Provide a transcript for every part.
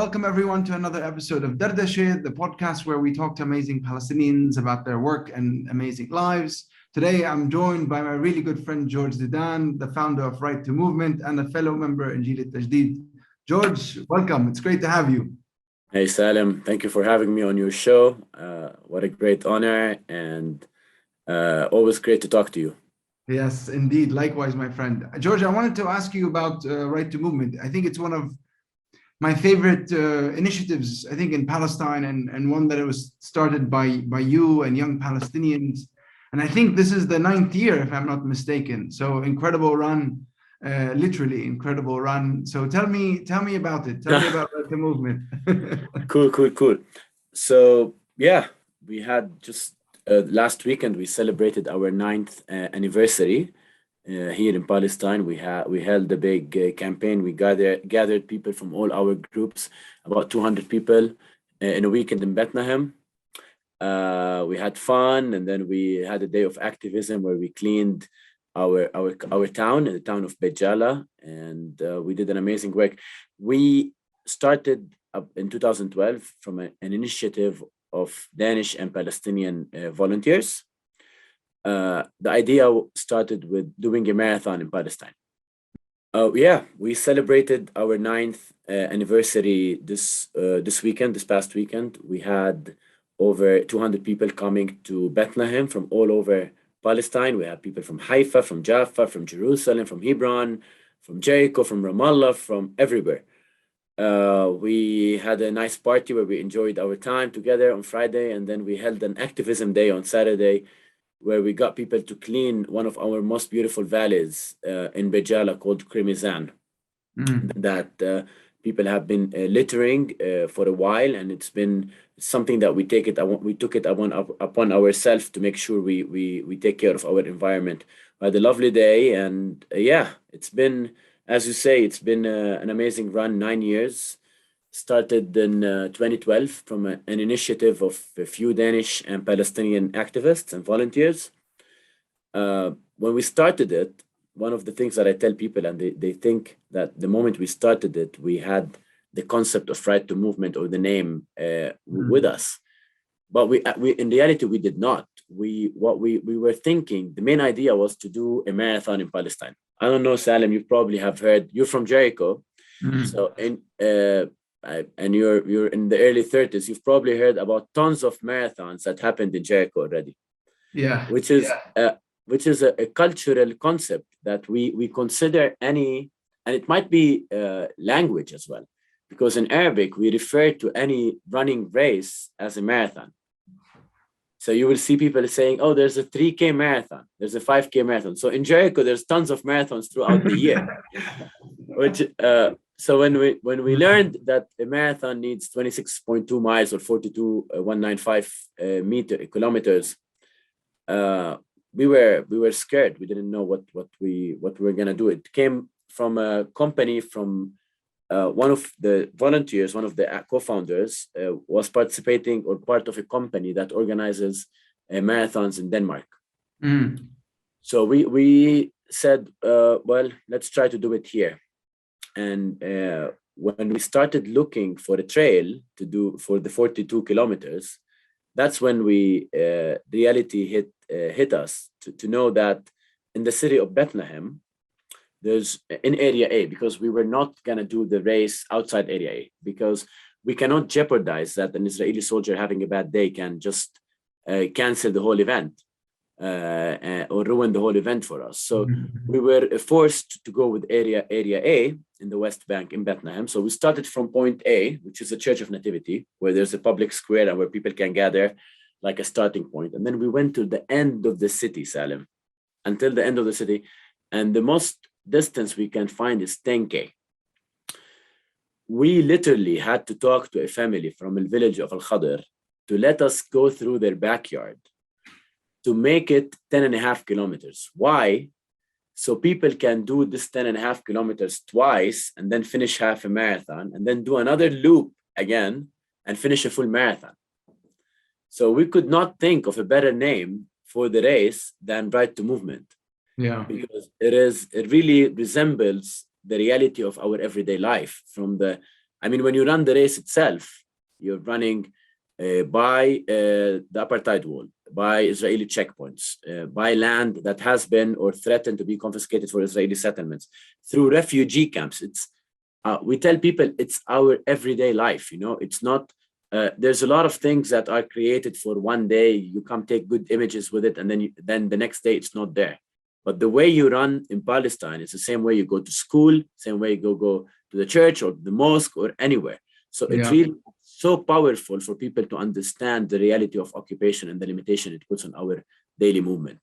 welcome everyone to another episode of Dardashe, the podcast where we talk to amazing Palestinians about their work and amazing lives. Today, I'm joined by my really good friend, George Zeidan, the founder of Right to Movement and a fellow member in Jil Tajdeed. George, welcome. It's great to have you. Hey, Salem. Thank you for having me on your show. What a great honor, and always great to talk to you. Yes, indeed. Likewise, my friend. George, I wanted to ask you about Right to Movement. I think it's one of my favorite initiatives, I think, in Palestine, and one that it was started by you and young Palestinians. And I think this is the 9th year, if I'm not mistaken. So incredible run, literally incredible run. So tell me about it. Tell me about the movement. Cool. So yeah, we had just last weekend we celebrated our 9th anniversary. Here in Palestine, we held a big campaign. We gathered people from all our groups, about 200 people, in a weekend in Bethlehem. We had fun, and then we had a day of activism where we cleaned our town, the town of Beit Jala, and we did an amazing work. We started up in 2012 from an initiative of Danish and Palestinian volunteers. The idea started with doing a marathon in Palestine. We celebrated our 9th anniversary this past weekend. We had over 200 people coming to Bethlehem from all over Palestine. We had people from Haifa, from Jaffa, from Jerusalem, from Hebron, from Jericho, from Ramallah, from everywhere. We had a nice party where we enjoyed our time together on Friday, and then we held an activism day on Saturday, where we got people to clean one of our most beautiful valleys in Beit Jala called Kremizan, that people have been littering for a while, and it's been something that we took it upon ourselves to make sure we take care of our environment. We had a lovely day, and it's been, as you say, it's been an amazing run. 9 years. Started in 2012 from an initiative of a few Danish and Palestinian activists and volunteers. When we started it, one of the things that I tell people, and they think that the moment we started it, we had the concept of Right to Movement or the name with us. But we in reality, we did not. We were thinking, the main idea was to do a marathon in Palestine. I don't know, Salem, you probably have heard, you're from Jericho. So and you're in the early 30s, you've probably heard about tons of marathons that happened in Jericho already. Yeah. Which is a cultural concept that we consider any, and it might be language as well, because in Arabic we refer to any running race as a marathon. So you will see people saying, oh, there's a 3K marathon, there's a 5K marathon. So in Jericho, there's tons of marathons throughout the year. So when we learned that a marathon needs 26.2 miles or 42,195 kilometers, we were scared. We didn't know what we were gonna do. It came from a company from one of the volunteers, one of the co-founders, was participating or part of a company that organizes marathons in Denmark. So we said, well, let's try to do it here. And when we started looking for a trail to do for the 42 kilometers, that's when reality hit us to know that in the city of Bethlehem, there's in Area A, because we were not going to do the race outside Area A, because we cannot jeopardize that an Israeli soldier having a bad day can just cancel the whole event or ruin the whole event for us. So we were forced to go with Area A in the West Bank in Bethlehem. So we started from point A, which is the Church of Nativity, where there's a public square and where people can gather, like a starting point. And then we went to the end of the city, Salem, until the end of the city. And the most distance we can find is 10K. We literally had to talk to a family from the village of Al-Khadr to let us go through their backyard to make it 10.5 kilometers. Why? So people can do this 10.5 kilometers twice and then finish half a marathon and then do another loop again and finish a full marathon. So we could not think of a better name for the race than Right to Movement. Yeah. Because it really resembles the reality of our everyday life, from the I mean, when you run the race itself, you're running by the apartheid wall, by Israeli checkpoints, by land that has been or threatened to be confiscated for Israeli settlements, through refugee camps. It's we tell people it's our everyday life. It's not. There's a lot of things that are created for one day. You come take good images with it, and then the next day it's not there. But the way you run in Palestine is the same way you go to school, same way you go to the church or the mosque or anywhere. So it's really so powerful for people to understand the reality of occupation and the limitation it puts on our daily movement.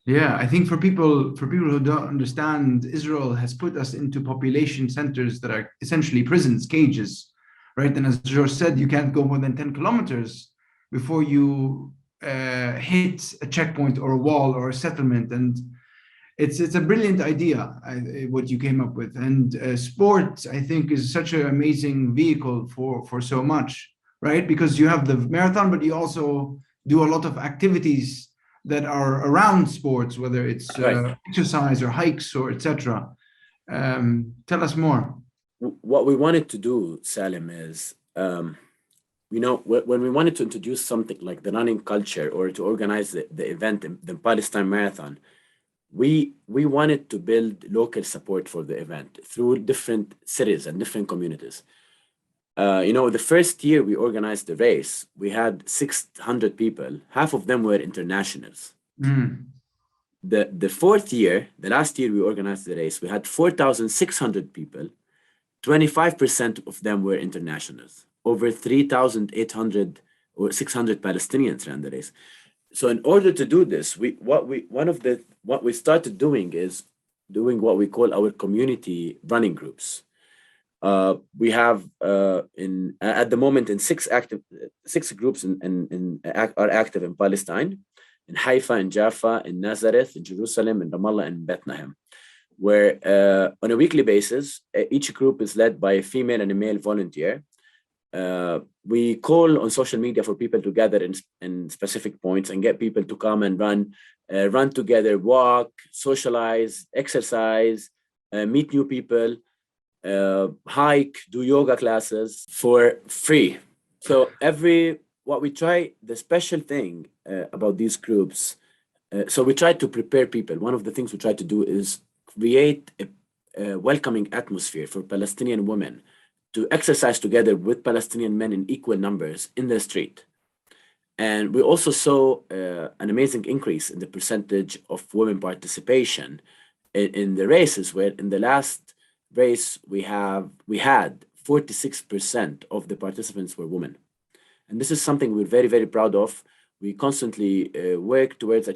Yeah, I think for people who don't understand, Israel has put us into population centers that are essentially prisons, cages, right? And as George said, you can't go more than 10 kilometers before you hit a checkpoint or a wall or a settlement. And it's a brilliant idea, what you came up with. And sport, I think, is such an amazing vehicle for so much, right? Because you have the marathon, but you also do a lot of activities that are around sports, whether it's exercise or hikes or etc. Tell us more. What we wanted to do, Salem, is when we wanted to introduce something like the running culture or to organize the event, the Palestine Marathon, we wanted to build local support for the event through different cities and different communities. The first year we organized the race, we had 600 people. Half of them were internationals. The fourth year, the last year we organized the race, we had 4,600 people. 25% of them were internationals. Over 3,800 or 600 Palestinians ran the race. So in order to do this, what we started doing is doing what we call our community running groups. We have at the moment in six groups are active in Palestine, in Haifa, in Jaffa, in Nazareth, in Jerusalem, in Ramallah, and Bethlehem, where on a weekly basis, each group is led by a female and a male volunteer. We call on social media for people to gather in specific points and get people to come and run together, walk, socialize, exercise, meet new people, hike, do yoga classes for free. So the special thing about these groups, so we try to prepare people. One of the things we try to do is create a welcoming atmosphere for Palestinian women to exercise together with Palestinian men in equal numbers in the street. And we also saw an amazing increase in the percentage of women participation in the races, where in the last race we had 46% of the participants were women. And this is something we're very, very proud of. We constantly work towards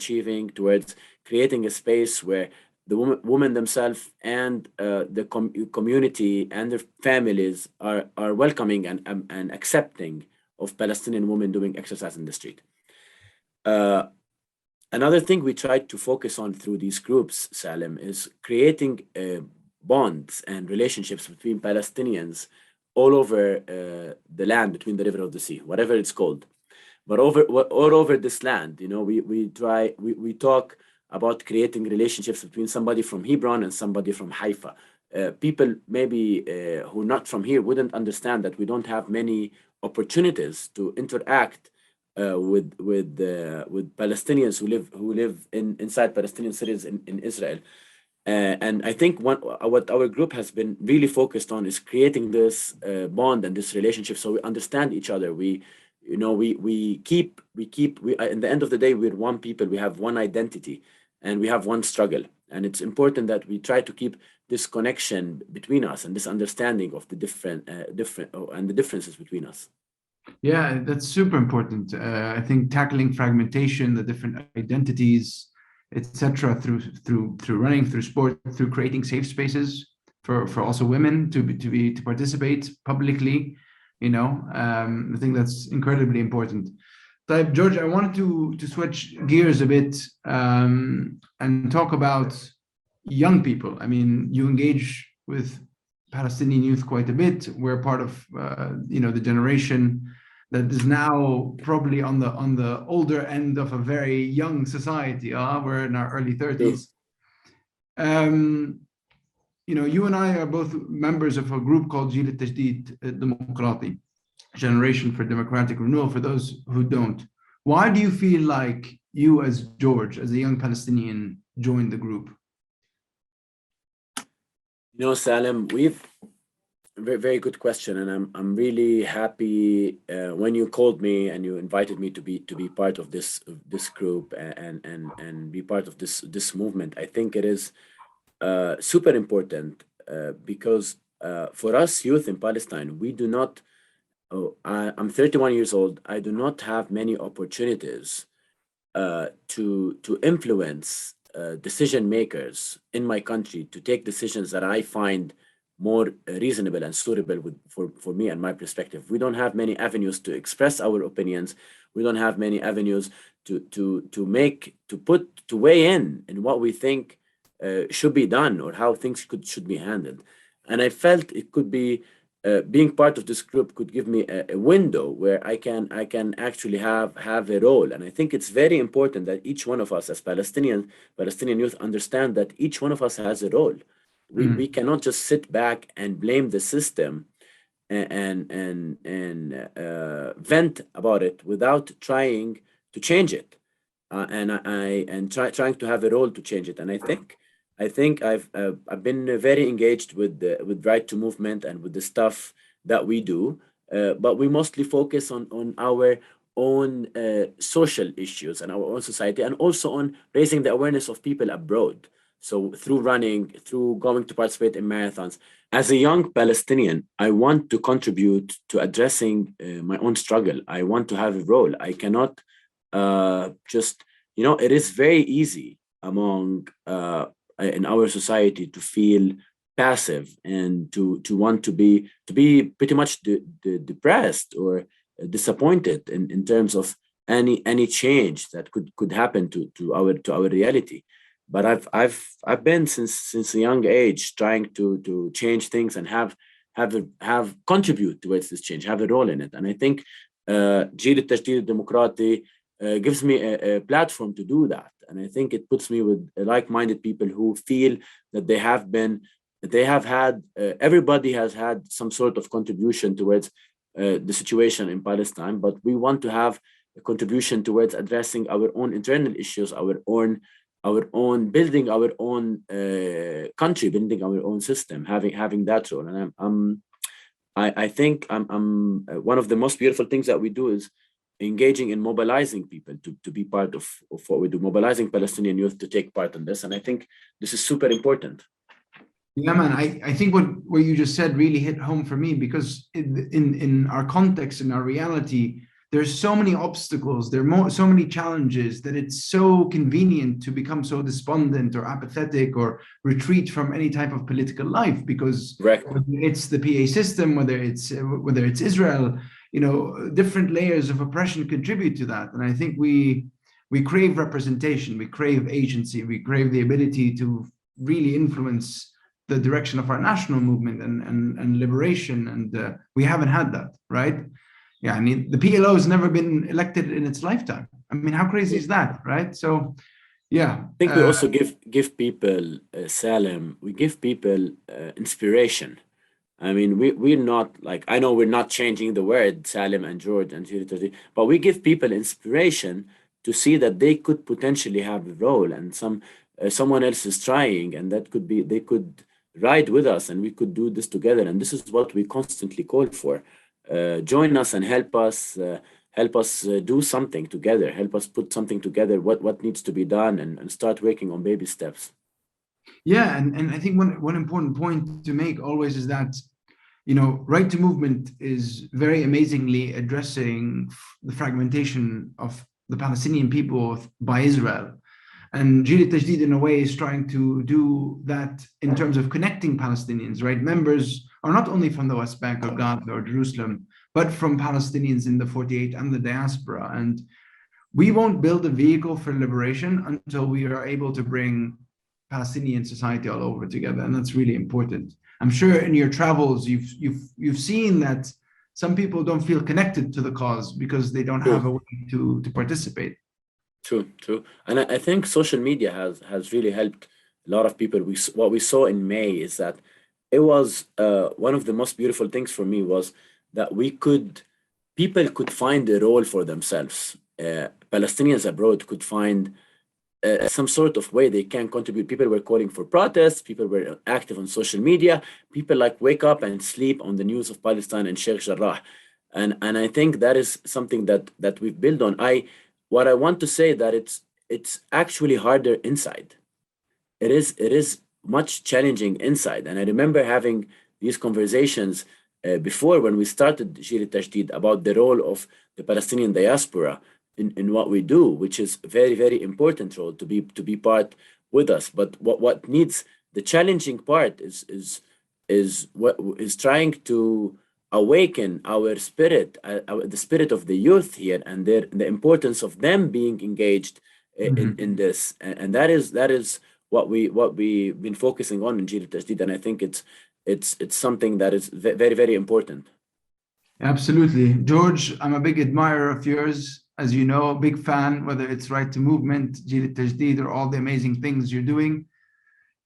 creating a space where the women themselves and the community and their families are welcoming and accepting of Palestinian women doing exercise in the street. Another thing we try to focus on through these groups, Salem, is creating bonds and relationships between Palestinians all over the land between the river of the sea, whatever it's called. But all over this land, we talk about creating relationships between somebody from Hebron and somebody from Haifa. People maybe who are not from here wouldn't understand that we don't have many opportunities to interact with Palestinians who live inside Palestinian cities in Israel. And I think what our group has been really focused on is creating this bond and this relationship, so we understand each other. We in the end of the day, we're one people. We have one identity, and we have one struggle. And it's important that we try to keep this connection between us and this understanding of the and the differences between us. Yeah, that's super important. I think tackling fragmentation, the different identities, etc., through running, through sport, through creating safe spaces for also women to participate publicly. I think that's incredibly important. George, I wanted to switch gears a bit and talk about young people. I mean, you engage with Palestinian youth quite a bit. We're part of the generation that is now probably on the older end of a very young society. We're in our early 30s. you and I are both members of a group called Jil al-Tajdid Demokrati, Generation for Democratic Renewal, for those who don't. Why do you feel like you, as George, as a young Palestinian, joined the group? Salem, very, very good question, and I'm really happy when you called me and you invited me to be part of this group and be part of this movement. I think it is super important because for us youth in Palestine, we do not. I'm 31 years old. I do not have many opportunities to influence decision makers in my country to take decisions that I find more reasonable and suitable for me and my perspective. We don't have many avenues to express our opinions. We don't have many avenues to weigh in what we think should be done or how things should be handled. And I felt it could be being part of this group could give me a window where I can actually have a role. And I think it's very important that each one of us as Palestinian youth understand that each one of us has a role. We cannot just sit back and blame the system and vent about it without trying to change it, trying to have a role to change it. And I think I've been very engaged with Right to Movement and with the stuff that we do, but we mostly focus on our own social issues and our own society, and also on raising the awareness of people abroad. So through running, through going to participate in marathons. As a young Palestinian, I want to contribute to addressing my own struggle. I want to have a role. I cannot it is very easy among in our society to feel passive and to want to be pretty much depressed or disappointed in terms of any change that could happen to our reality. But I've been since a young age trying to change things and have contribute towards this change, have a role in it. And I think Jil al-Tajdid Demokrati gives me a platform to do that. And I think it puts me with like-minded people who feel that everybody has had some sort of contribution towards the situation in Palestine, but we want to have a contribution towards addressing our own internal issues, our own building our own country, building our own system, having that role. And I think one of the most beautiful things that we do is engaging in mobilizing people to be part of what we do, mobilizing Palestinian youth to take part in this. And I think this is super important. Yeah, man, I think what you just said really hit home for me, because in our context, in our reality, there's so many obstacles, so many challenges, that it's so convenient to become so despondent or apathetic or retreat from any type of political life, because Correct. Whether it's the PA system, whether it's Israel, different layers of oppression contribute to that. And I think we crave representation, we crave agency, we crave the ability to really influence the direction of our national movement and liberation. And we haven't had that, right? Yeah, I mean, the PLO has never been elected in its lifetime. I mean, how crazy is that, right? So, yeah. I think we also give people, Salem, we give people inspiration. I mean, we're not like, I know we're not changing the word Salem and George and Jil, but we give people inspiration to see that they could potentially have a role, and someone else is trying, and that could be, they could ride with us and we could do this together. And this is what we constantly call for. Join us and help us do something together, help us put something together, what needs to be done, and start working on baby steps. Yeah, and I think one important point to make always is that, Right to Movement is very amazingly addressing the fragmentation of the Palestinian people by Israel. And Jil al-Tajdid, in a way, is trying to do that in terms of connecting Palestinians, right? Members are not only from the West Bank or Gaza or Jerusalem, but from Palestinians in the 48 and the diaspora. And we won't build a vehicle for liberation until we are able to bring Palestinian society all over together. And that's really important. I'm sure in your travels, you've seen that some people don't feel connected to the cause because they don't have a way to participate. True. And I think social media has really helped a lot of people, what we saw in May is that it was one of the most beautiful things for me was that people could find a role for themselves. Palestinians abroad could find some sort of way they can contribute. People were calling for protests, people were active on social media, people like wake up and sleep on the news of Palestine and Sheikh Jarrah. And I think that is something that we've built on. What I want to say that it's actually harder inside. It is much challenging inside. And I remember having these conversations before when we started Jil Tashdid about the role of the Palestinian diaspora in what we do, which is a very, very important role to be part with us. But what needs the challenging part is trying to awaken our spirit, the spirit of the youth here, and the importance of them being engaged in this, and that is what we've been focusing on in Jil Tashdid, and I think it's something that is very, very important. Absolutely. George, I'm a big admirer of yours. As you know, a big fan, whether it's Right to Movement, Jil Tashdid, or all the amazing things you're doing.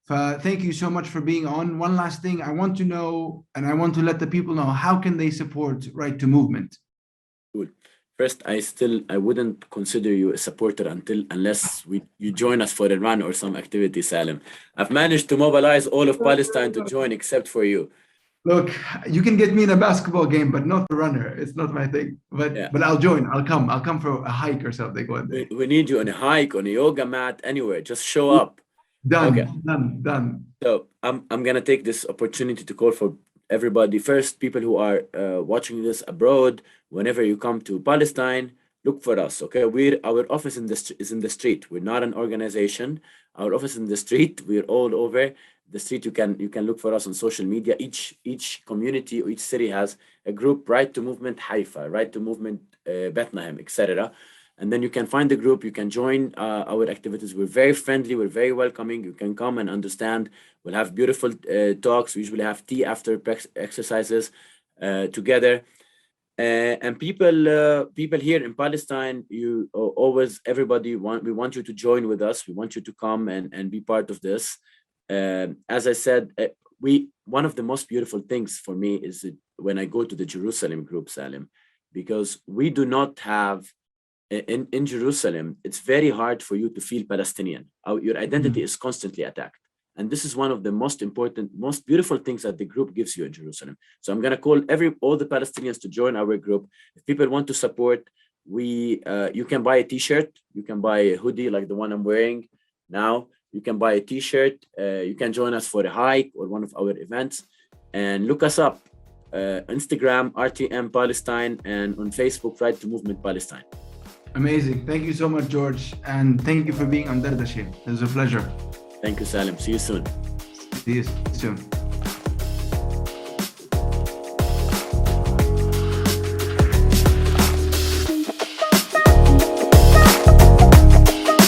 Thank you so much for being on. One last thing I want to know, and I want to let the people know, how can they support Right to Movement? Cool. First, I wouldn't consider you a supporter unless you join us for a run or some activity, Salem. I've managed to mobilize all of Palestine to join except for you. Look, you can get me in a basketball game, but not the runner. It's not my thing. But I'll join. I'll come for a hike or something one day. We need you on a hike, on a yoga mat, anywhere. Just show up. Done. Okay. Done. So I'm gonna take this opportunity to call for everybody. First, people who are watching this abroad, whenever you come to Palestine, look for us. Okay, our office is in the street. We're not an organization. Our office in the street. We're all over the street. You can look for us on social media. Each community or each city has a group. Right to Movement Haifa, Right to Movement Bethlehem, etc. And then you can find the group, you can join our activities. We're very friendly, we're very welcoming. You can come and understand. We'll have beautiful talks. We usually have tea after exercises together. And people here in Palestine, everybody we want you to join with us. We want you to come and be part of this. As I said, one of the most beautiful things for me is when I go to the Jerusalem group, Salem, because we do not have, in Jerusalem, it's very hard for you to feel Palestinian. Your identity is constantly attacked. And this is one of the most important, most beautiful things that the group gives you in Jerusalem. So I'm going to call all the Palestinians to join our group. If people want to support, you can buy a t-shirt, you can buy a hoodie like the one I'm wearing now. You can buy a t-shirt, you can join us for a hike or one of our events, and look us up. Instagram, RTM Palestine, and on Facebook, Right to Movement Palestine. Amazing. Thank you so much, George. And thank you for being on Dardashe. It was a pleasure. Thank you, Salem. See you soon. See you soon.